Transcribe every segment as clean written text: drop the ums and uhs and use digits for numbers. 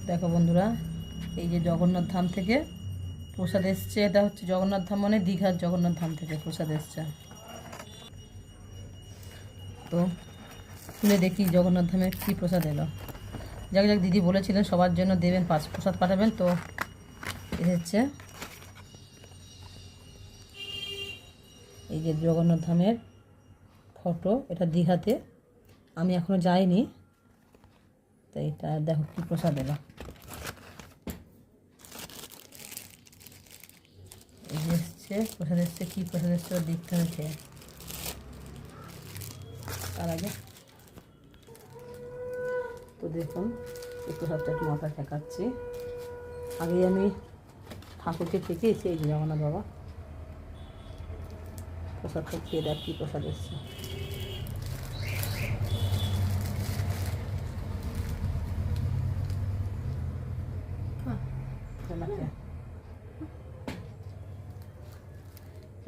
দেখো বন্ধুরা, এই যে জগন্নাথ ধাম থেকে প্রসাদ এসছে। এটা হচ্ছে জগন্নাথ ধাম মানে দীঘার জগন্নাথ ধাম থেকে প্রসাদ এসছে। তো খুলে দেখি জগন্নাথ ধামে কী প্রসাদ এলো। যাক যাক, দিদি বলেছিলেন সবার জন্য দেবেন, প্রসাদ পাঠাবেন, তো এসেছে। এই যে জগন্নাথ ধামের ফটো, এটা দীঘাতে, আমি এখনও যাইনি। তো এটা দেখো কী প্রসাদ এলো। এই যে এসছে প্রসাদ, এসছে কী প্রসাদ এসছে দেখতে হয়েছে। তার আগে তো দেখুন এই প্রসাদটা একটু মাথায় ঠেকাচ্ছি। আগে আমি ঠাকুরকে ঠেকেছি। এই যে জগন্নাথ বাবা, প্রসাদটা খেয়ে দেখ কী প্রসাদ এসছে।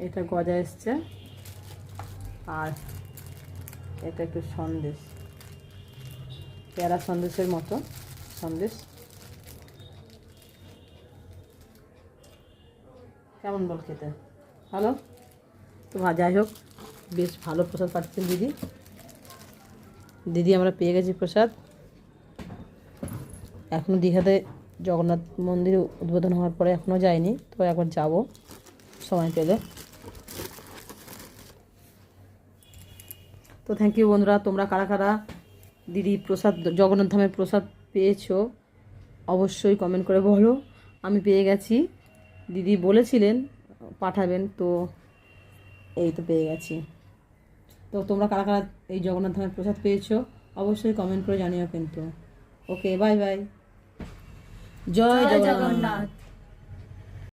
এটা গজা এসছে, আর এটা একটু সন্দেশ, পেয়ারা সন্দেশের মতো সন্দেশ। কেমন বল খেতে? ভালো তো। যাই হোক, বেশ ভালো প্রসাদ পাচ্ছেন দিদি আমরা পেয়ে গেছি প্রসাদ। এখনও দীঘাতে জগন্নাথ মন্দির উদ্বোধন হওয়ার পরে এখনও যাইনি, তো একবার যাব সময় পেলে। তো থ্যাংক ইউ বন্ধুরা, তোমরা কারা কারা দিদি প্রসাদ জগন্নাথ ধামের প্রসাদ পেয়েছো অবশ্যই কমেন্ট করে বলো। আমি পেয়ে গেছি, দিদি বলেছিলেন পাঠাবেন, তো এই তো পেয়ে গেছি। তো তোমরা কারা কারা এই জগন্নাথ ধামের প্রসাদ পেয়েছো অবশ্যই কমেন্ট করে জানিও কিন্তু। ওকে, বাই বাই। জয় জগন্নাথ।